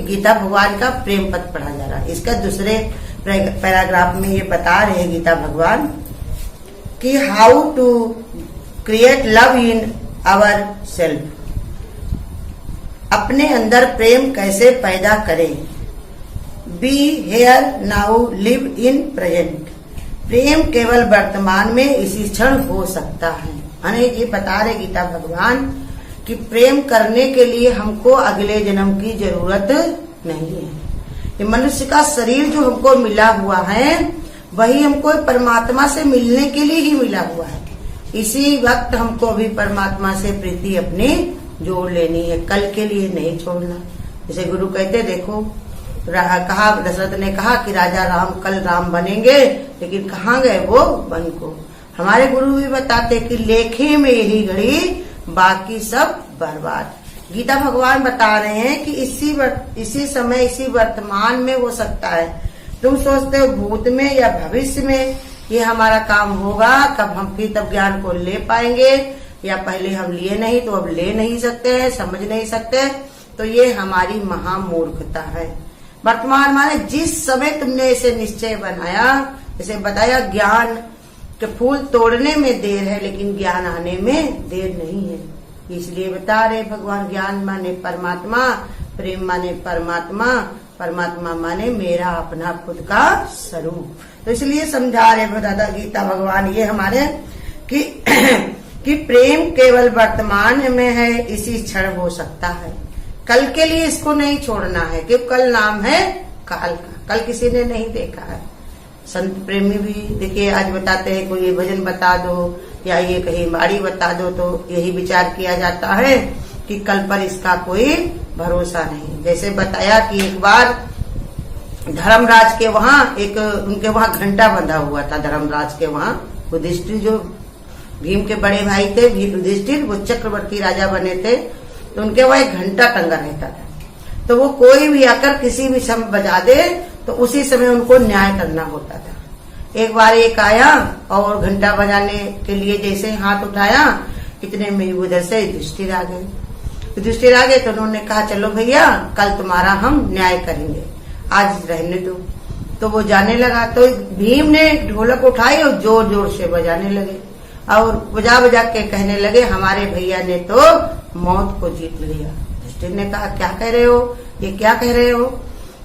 गीता भगवान का प्रेम पद पढ़ा जा रहा है। इसका दूसरे पैराग्राफ में ये बता रहे हैं गीता भगवान कि how to create love in our self, अपने अंदर प्रेम कैसे पैदा करें। Be here now live in present, प्रेम केवल वर्तमान में इसी क्षण हो सकता है। यानी ये बता रहे गीता भगवान कि प्रेम करने के लिए हमको अगले जन्म की जरूरत नहीं है। ये मनुष्य का शरीर जो हमको मिला हुआ है वही हमको परमात्मा से मिलने के लिए ही मिला हुआ है। इसी वक्त हमको अभी परमात्मा से प्रीति अपनी जोड़ लेनी है, कल के लिए नहीं छोड़ना। जैसे गुरु कहते देखो, कहा दशरथ ने कहा कि राजा राम कल राम बनेंगे, लेकिन कहाँ गए वो वन को। हमारे गुरु भी बताते कि लेखे में यही घड़ी बाकी सब बर्बाद। गीता भगवान बता रहे हैं कि इसी समय इसी वर्तमान में हो सकता है। तुम सोचते हो भूत में या भविष्य में ये हमारा काम होगा, कब हम फिर तब ज्ञान को ले पाएंगे, या पहले हम लिए नहीं तो अब ले नहीं सकते हैं, समझ नहीं सकते। तो ये हमारी महामूर्खता है। वर्तमान माने जिस समय तुमने इसे निश्चय बनाया, जैसे बताया ज्ञान के फूल तोड़ने में देर है लेकिन ज्ञान आने में देर नहीं है। इसलिए बता रहे भगवान ज्ञान माने परमात्मा, प्रेम माने परमात्मा, परमात्मा माने मेरा अपना खुद का स्वरूप। तो इसलिए समझा रहे दादा गीता भगवान ये हमारे कि प्रेम केवल वर्तमान में है, इसी क्षण हो सकता है, कल के लिए इसको नहीं छोड़ना है कि कल नाम है काल का, कल किसी ने नहीं देखा है। संत प्रेमी भी देखिए आज बताते हैं कोई ये भजन बता दो या ये कहीं बाड़ी बता दो, तो यही विचार किया जाता है कि कल पर इसका कोई भरोसा नहीं। जैसे बताया कि एक बार धर्मराज के वहाँ उनके वहाँ घंटा बंधा हुआ था। धर्मराज के वहाँ युधिष्ठिर जो भीम के बड़े भाई थे, युधिष्ठिर वो चक्रवर्ती राजा बने थे, तो उनके वहाँ एक घंटा टंगा रहता था। तो वो कोई भी आकर किसी भी समय बजा दे तो उसी समय उनको न्याय करना होता था। एक बार एक आया और घंटा बजाने के लिए जैसे हाथ उठाया, इतने में उधर से युधिष्ठिर आ गए। युधिष्ठिर आ गए तो उन्होंने कहा चलो भैया कल तुम्हारा हम न्याय करेंगे, आज रहने दो। तो वो जाने लगा तो भीम ने ढोलक उठाई और जोर जोर से बजाने लगे और बजा बजा के कहने लगे हमारे भैया ने तो मौत को जीत लिया। युधिष्ठिर ने कहा क्या कह रहे हो, ये क्या कह रहे हो?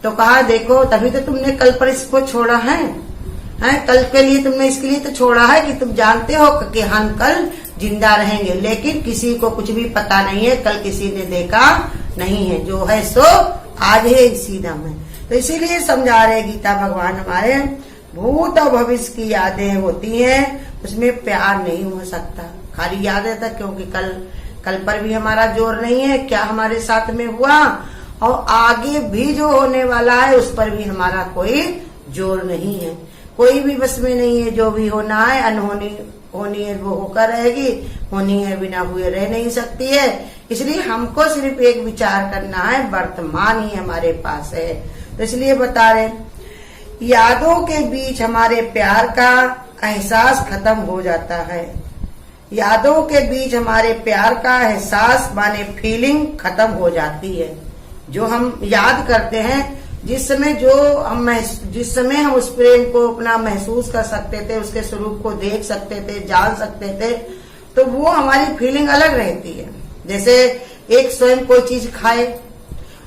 तो कहा देखो तभी तो तुमने कल पर इसको छोड़ा है, कल के लिए तुमने इसके लिए तो छोड़ा है कि तुम जानते हो कि हम कल जिंदा रहेंगे, लेकिन किसी को कुछ भी पता नहीं है, कल किसी ने देखा नहीं है, जो है सो आज है इसी दम है। तो इसीलिए समझा रहे गीता भगवान हमारे भूत और भविष्य की यादें होती हैं, उसमें प्यार नहीं हो सकता, खाली याद रहता, क्योंकि कल पर भी हमारा जोर नहीं है क्या हमारे साथ में हुआ, और आगे भी जो होने वाला है उस पर भी हमारा कोई जोर नहीं है, कोई भी बस में नहीं है। जो भी होना है अनहोनी होनी है वो होकर रहेगी, होनी है बिना हुए रह नहीं सकती है। इसलिए हमको सिर्फ एक विचार करना है, वर्तमान ही हमारे पास है। तो इसलिए बता रहे यादों के बीच हमारे प्यार का एहसास खत्म हो जाता है। यादों के बीच हमारे प्यार का एहसास माने फीलिंग खत्म हो जाती है। जो हम याद करते हैं, जिस समय हम उस प्रेम को अपना महसूस कर सकते थे, उसके स्वरूप को देख सकते थे, जान सकते थे, तो वो हमारी फीलिंग अलग रहती है। जैसे एक स्वयं कोई चीज खाए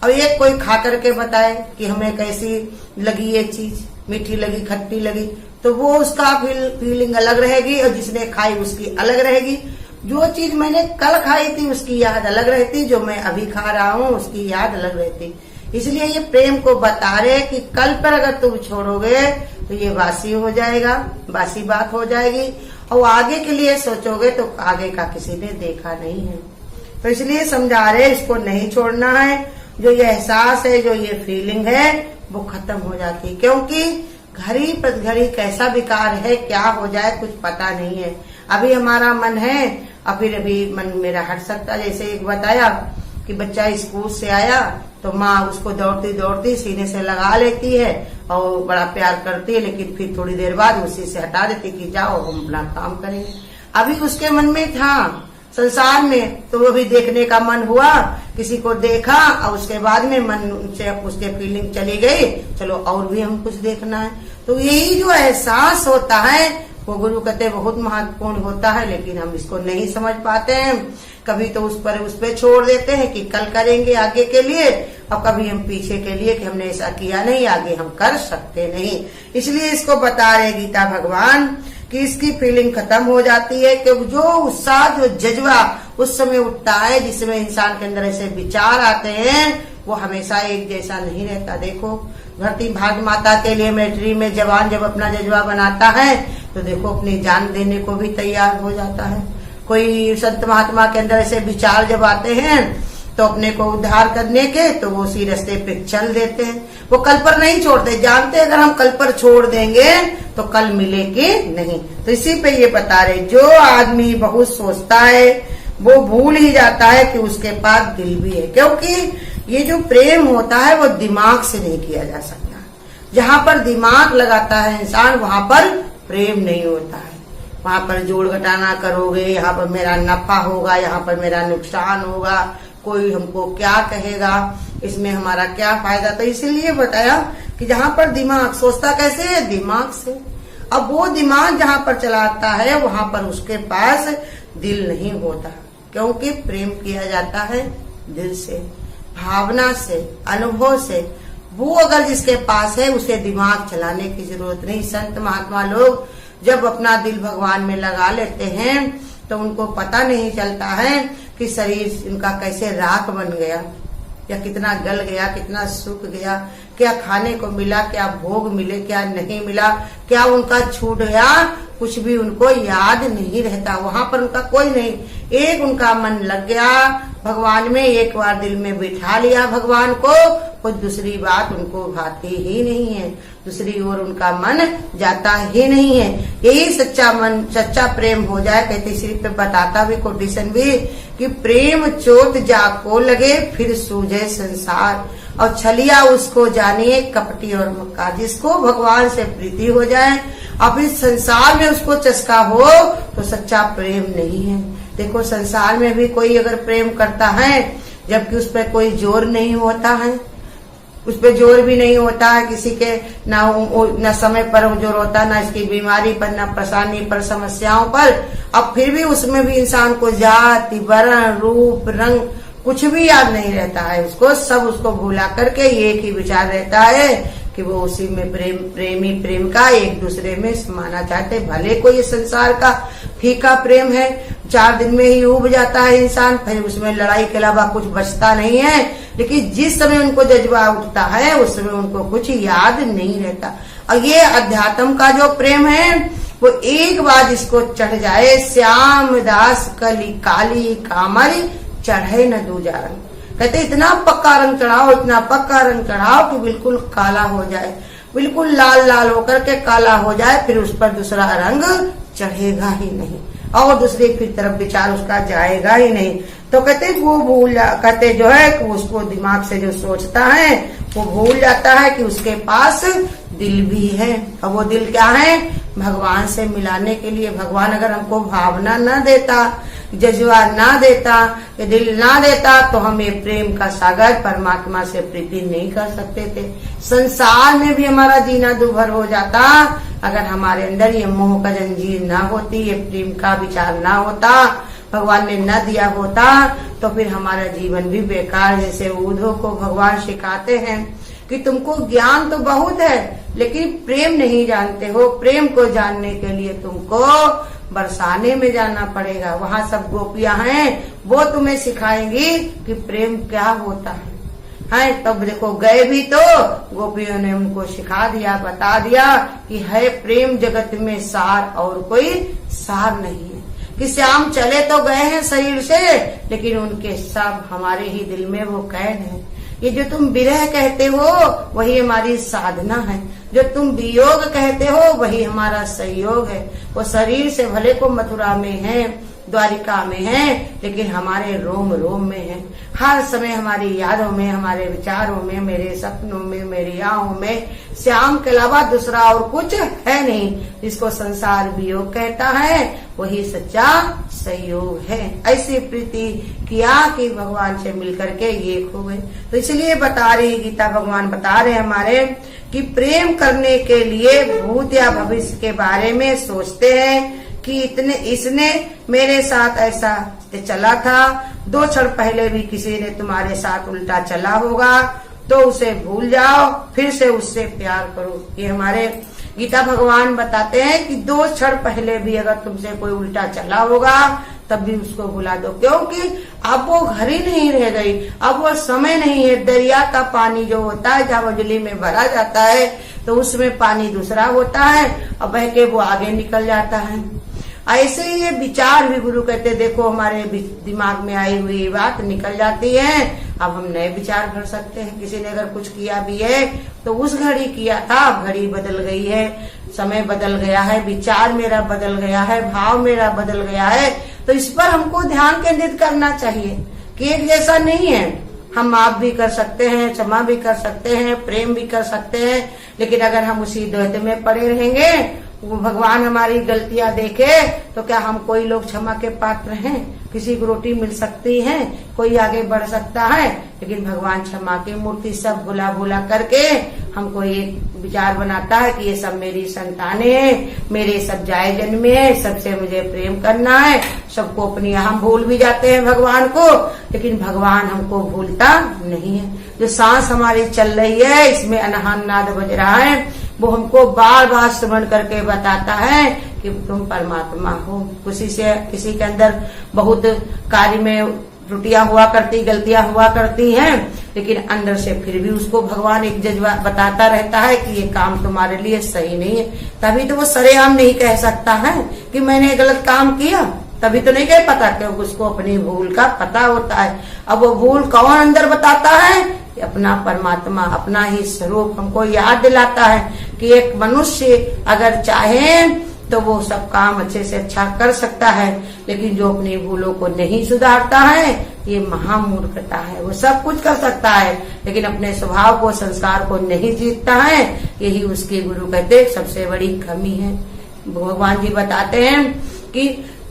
और एक कोई खा करके बताए कि हमें कैसी लगी ये चीज, मीठी लगी, खट्टी लगी, तो वो उसका फीलिंग अलग रहेगी और जिसने खाई उसकी अलग रहेगी। जो चीज मैंने कल खाई थी उसकी याद अलग रहती, जो मैं अभी खा रहा हूँ उसकी याद अलग रहती। इसलिए ये प्रेम को बता रहे कि कल पर अगर तुम छोड़ोगे तो ये वासी हो जाएगा, वासी बात हो जाएगी, और आगे के लिए सोचोगे तो आगे का किसी ने देखा नहीं है। तो इसलिए समझा रहे इसको नहीं छोड़ना है। जो ये एहसास है, जो ये फीलिंग है वो खत्म हो जाती है, क्योंकि घड़ी पर घड़ी कैसा विकार है, क्या हो जाए कुछ पता नहीं है। अभी हमारा मन है और फिर अभी मन मेरा हट सकता। जैसे एक बताया कि बच्चा स्कूल से आया तो माँ उसको दौड़ती दौड़ती सीने से लगा लेती है और बड़ा प्यार करती है, लेकिन फिर थोड़ी देर बाद उसी से हटा देती कि जाओ हम अपना काम करेंगे। अभी उसके मन में था संसार में, तो वो भी देखने का मन हुआ किसी को देखा और उसके बाद में मन से उसके फीलिंग चली गई, चलो और भी हम कुछ देखना है। तो यही जो एहसास होता है वो गुरु कहते बहुत महत्वपूर्ण होता है, लेकिन हम इसको नहीं समझ पाते हैं। कभी तो उस पर छोड़ देते हैं कि कल करेंगे आगे के लिए, और कभी हम पीछे के लिए कि हमने ऐसा किया नहीं, आगे हम कर सकते नहीं। इसलिए इसको बता रहे गीता भगवान कि इसकी फीलिंग खत्म हो जाती है कि जो उत्साह जो जज्बा उस समय उठता है जिसमें इंसान के अंदर ऐसे विचार आते हैं वो हमेशा एक जैसा नहीं रहता। देखो धरती भारत माता के लिए मिलिट्री में जवान जब अपना जज्बा बनाता है तो देखो अपनी जान देने को भी तैयार हो जाता है। कोई संत महात्मा के अंदर ऐसे विचार जब आते हैं तो अपने को उद्धार करने के तो वो उसी रास्ते पे चल देते हैं, वो कल पर नहीं छोड़ते, जानते अगर हम कल पर छोड़ देंगे तो कल मिलेगी नहीं। तो इसी पे ये बता रहे जो आदमी बहुत सोचता है वो भूल ही जाता है कि उसके पास दिल भी है, क्योंकि ये जो प्रेम होता है वो दिमाग से नहीं किया जा सकता। जहाँ पर दिमाग लगाता है इंसान वहां पर प्रेम नहीं होता है। वहां पर जोड़ घटाना करोगे, यहाँ पर मेरा नफा होगा, यहाँ पर मेरा नुकसान होगा, कोई हमको क्या कहेगा, इसमें हमारा क्या फायदा। तो इसीलिए बताया कि जहाँ पर दिमाग सोचता कैसे है, दिमाग से। अब वो दिमाग जहाँ पर चलाता है वहां पर उसके पास दिल नहीं होता, क्योंकि प्रेम किया जाता है दिल से, भावना से, अनुभव से। वो अगर जिसके पास है उसे दिमाग चलाने की जरूरत नहीं। संत महात्मा लोग जब अपना दिल भगवान में लगा लेते हैं तो उनको पता नहीं चलता है कि शरीर इनका कैसे राख बन गया, या कितना गल गया, कितना सूख गया, क्या खाने को मिला, क्या भोग मिले, क्या नहीं मिला, क्या उनका छूट गया, कुछ भी उनको याद नहीं रहता। वहां पर उनका कोई नहीं, एक उनका मन लग गया भगवान में, एक बार दिल में बिठा लिया भगवान को, कुछ दूसरी बात उनको भाती ही नहीं है, दूसरी ओर उनका मन जाता ही नहीं है। यही सच्चा मन, सच्चा प्रेम हो जाए। कहते सिर्फ पे बताता भी कोटेशन भी कि प्रेम चोट जाको लगे फिर सूझे संसार, और छलिया उसको जानिए कपटी और मक्कार। जिसको भगवान से प्रीति हो जाए अब इस संसार में उसको चस्का हो तो सच्चा प्रेम नहीं है। देखो संसार में भी कोई अगर प्रेम करता है जबकि उस पर कोई जोर नहीं होता है, उस पर जोर भी नहीं होता है किसी के, न समय पर जोर होता, न इसकी बीमारी पर, न परेशानी पर, समस्याओं पर। अब फिर भी उसमें भी इंसान को जाति, वर्ण, रूप, रंग कुछ भी याद नहीं रहता है उसको, सब उसको भूला करके एक ही विचार रहता है कि वो उसी में प्रेमी प्रेम का एक दूसरे में समाना चाहते। भले कोई संसार का फीका प्रेम है, 4 दिन में ही उब जाता है इंसान, फिर उसमें लड़ाई के अलावा कुछ बचता नहीं है, लेकिन जिस समय उनको जज्बा उठता है उस समय उनको कुछ याद नहीं रहता। और ये अध्यात्म का जो प्रेम है वो एक बार जिसको चढ़ जाए, श्याम दास कली काली कामल चढ़े न दूजा रंग। कहते इतना पक्का रंग चढ़ाओ, इतना पक्का रंग चढ़ाओ कि बिल्कुल काला हो जाए, बिल्कुल लाल लाल होकर के काला हो जाए, फिर उस पर दूसरा रंग चढ़ेगा ही नहीं और दूसरी फिर तरफ विचार उसका जाएगा ही नहीं। तो कहते वो भूल, कहते जो है कि उसको दिमाग से जो सोचता है वो भूल जाता है कि उसके पास दिल भी है। और वो दिल क्या है, भगवान से मिलाने के लिए। भगवान अगर हमको भावना न देता, जज्बा ना देता, ये दिल ना देता तो हम ये प्रेम का सागर परमात्मा से प्रीति नहीं कर सकते थे। संसार में भी हमारा जीना दुभर हो जाता अगर हमारे अंदर ये मोह का जंजीर ना होती, ये प्रेम का विचार ना होता, भगवान ने न दिया होता, तो फिर हमारा जीवन भी बेकार। जैसे उद्धव को भगवान सिखाते हैं कि तुमको ज्ञान तो बहुत है लेकिन प्रेम नहीं जानते हो, प्रेम को जानने के लिए तुमको बरसाने में जाना पड़ेगा। वहाँ सब गोपियां हैं, वो तुम्हें सिखाएंगी कि प्रेम क्या होता है। तब देखो गए भी तो गोपियों ने उनको सिखा दिया, बता दिया कि है प्रेम जगत में सार और कोई सार नहीं है। कि श्याम चले तो गए हैं शरीर से लेकिन उनके सब हमारे ही दिल में वो कैद है। ये जो तुम विरह कहते हो वही हमारी साधना है, जो तुम वियोग कहते हो वही हमारा सहयोग है। वो शरीर से भले को मथुरा में है, द्वारिका में है, लेकिन हमारे रोम रोम में है। हर समय हमारी यादों में, हमारे विचारों में, मेरे सपनों में, मेरी आहों में श्याम के अलावा दूसरा और कुछ है नहीं। जिसको संसार वियोग कहता है वही सच्चा संयोग है। ऐसी प्रीति किया कि भगवान से मिलकर के एक हो गए। तो इसलिए बता रही गीता, भगवान बता रहे हमारे कि प्रेम करने के लिए भूत या भविष्य के बारे में सोचते हैं कि इसने मेरे साथ ऐसा चला था, 2 क्षण पहले भी किसी ने तुम्हारे साथ उल्टा चला होगा, तो उसे भूल जाओ, फिर से उससे प्यार करो। ये हमारे गीता भगवान बताते हैं कि 2 क्षण पहले भी अगर तुमसे कोई उल्टा चला होगा तब भी उसको भुला दो, क्योंकि अब वो घड़ी नहीं रह गई, अब वो समय नहीं है। दरिया का पानी जो होता है जहाँ बिजली में भरा जाता है तो उसमें पानी दूसरा होता है और बह के वो आगे निकल जाता है। ऐसे ही ये विचार भी गुरु कहते देखो हमारे दिमाग में आई हुई बात निकल जाती है, अब हम नए विचार भर सकते हैं। किसी ने अगर कुछ किया भी है तो उस घड़ी किया था, अब घड़ी बदल गई है, समय बदल गया है, विचार मेरा बदल गया है, भाव मेरा बदल गया है। तो इस पर हमको ध्यान केंद्रित करना चाहिए कि एक जैसा नहीं है। हम माफ भी कर सकते हैं, क्षमा भी कर सकते हैं, प्रेम भी कर सकते हैं, लेकिन अगर हम उसी द्वैत में पड़े रहेंगे, भगवान हमारी गलतियां देखे तो क्या हम कोई लोग क्षमा के पात्र हैं? किसी को रोटी मिल सकती है, कोई आगे बढ़ सकता है, लेकिन भगवान क्षमा की मूर्ति सब भुला भुला करके हमको एक विचार बनाता है कि ये सब मेरी संतानें हैं, मेरे सब जाए जन्मे हैं, सबसे मुझे प्रेम करना है, सबको अपनी। हम भूल भी जाते हैं भगवान को, लेकिन भगवान हमको भूलता नहीं है। जो सांस हमारी चल रही है, इसमें अनहन नाद बज रहा है, वो हमको बार बार स्मरण करके बताता है कि तुम परमात्मा हो। किसी के अंदर बहुत कार्य में त्रुटियां हुआ करती, गलतियां हुआ करती हैं, लेकिन अंदर से फिर भी उसको भगवान एक जज्बा बताता रहता है कि ये काम तुम्हारे लिए सही नहीं है। तभी तो वो सरेआम नहीं कह सकता है कि मैंने गलत काम किया, तभी तो नहीं कह पाता, क्योंकि उसको अपनी भूल का पता होता है। अब वो भूल कौन अंदर बताता है? अपना परमात्मा, अपना ही स्वरूप हमको याद दिलाता है कि एक मनुष्य अगर चाहे तो वो सब काम अच्छे से अच्छा कर सकता है, लेकिन जो अपनी भूलों को नहीं सुधारता है ये महामूर्खता है। वो सब कुछ कर सकता है लेकिन अपने स्वभाव को, संस्कार को नहीं जीतता है, यही उसके गुरु कहते सबसे बड़ी कमी है। भगवान जी बताते हैं कि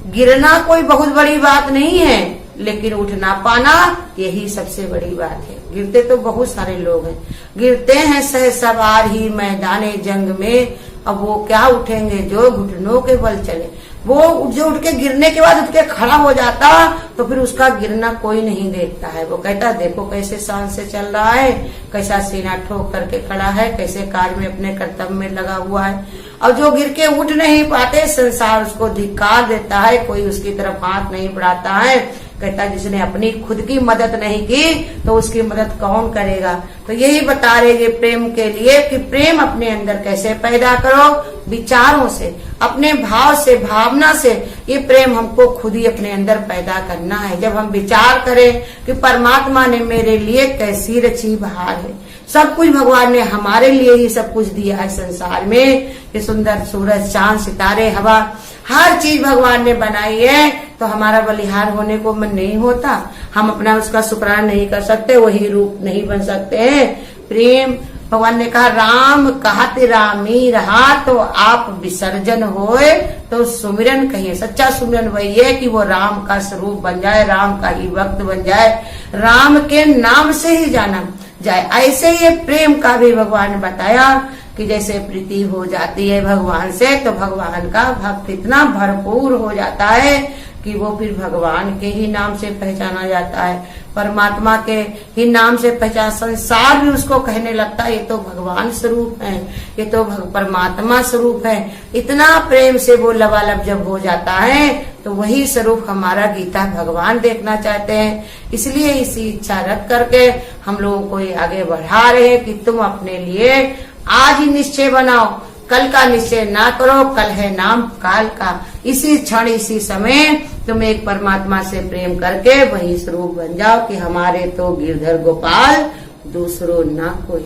गिरना कोई बहुत बड़ी बात नहीं है, लेकिन उठ ना पाना यही सबसे बड़ी बात है। गिरते तो बहुत सारे लोग हैं, गिरते हैं सह सवार ही मैदाने जंग में, अब वो क्या उठेंगे जो घुटनों के बल चले। वो जो उठ के गिरने के बाद उठ के खड़ा हो जाता तो फिर उसका गिरना कोई नहीं देखता है। वो कहता देखो कैसे शान से चल रहा है, कैसा सीना ठोक करके खड़ा है, कैसे कार्य में अपने कर्तव्य में लगा हुआ है। और जो गिर के उठ नहीं पाते, संसार उसको धिक्कार देता है, कोई उसकी तरफ हाथ नहीं बढ़ाता है, कहता जिसने अपनी खुद की मदद नहीं की तो उसकी मदद कौन करेगा। तो यही बता रहे प्रेम के लिए कि प्रेम अपने अंदर कैसे पैदा करो, विचारों से, अपने भाव से, भावना से। ये प्रेम हमको खुद ही अपने अंदर पैदा करना है। जब हम विचार करें कि परमात्मा ने मेरे लिए कैसी रची बहार है, सब कुछ भगवान ने हमारे लिए ही सब कुछ दिया है संसार में, ये सुंदर सूरज, चांद, सितारे, हवा, हर चीज भगवान ने बनाई है, तो हमारा बलिहार होने को मन नहीं होता, हम अपना उसका शुक्राना नहीं कर सकते, वही रूप नहीं बन सकते हैं। प्रेम, भगवान ने कहा राम कहत रामी रहा तो आप विसर्जन होए तो सुमिरन कहिए। सच्चा सुमिरन वही है कि वो राम का स्वरूप बन जाए, राम का ही भक्त बन जाए, राम के नाम से ही जाना जाए। ऐसे ही प्रेम का भी भगवान ने बताया कि जैसे प्रीति हो जाती है भगवान से तो भगवान का भक्त इतना भरपूर हो जाता है कि वो फिर भगवान के ही नाम से पहचाना जाता है, परमात्मा के ही नाम से पहचान, संसार भी उसको कहने लगता है ये तो भगवान स्वरूप है, ये तो परमात्मा स्वरूप है। इतना प्रेम से वो लबालब जब हो जाता है तो वही स्वरूप हमारा गीता भगवान देखना चाहते हैं। इसलिए इसी इच्छा रख करके हम लोगों को ये आगे बढ़ा रहे हैं कि तुम अपने लिए आज ही निश्चय बनाओ, कल का निश्चय ना करो, कल है नाम काल का। इसी क्षण, इसी समय तुम एक परमात्मा से प्रेम करके वही स्वरूप बन जाओ कि हमारे तो गिरधर गोपाल दूसरो ना कोई।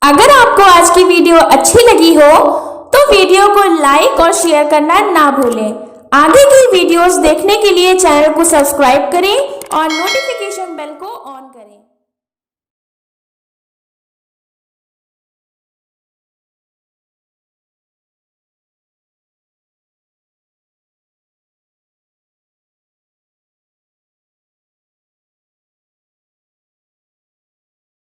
अगर आपको आज की वीडियो अच्छी लगी हो तो वीडियो को लाइक और शेयर करना ना भूलें। आगे की वीडियोस देखने के लिए चैनल को सब्सक्राइब करें और नोटिफिकेशन बेल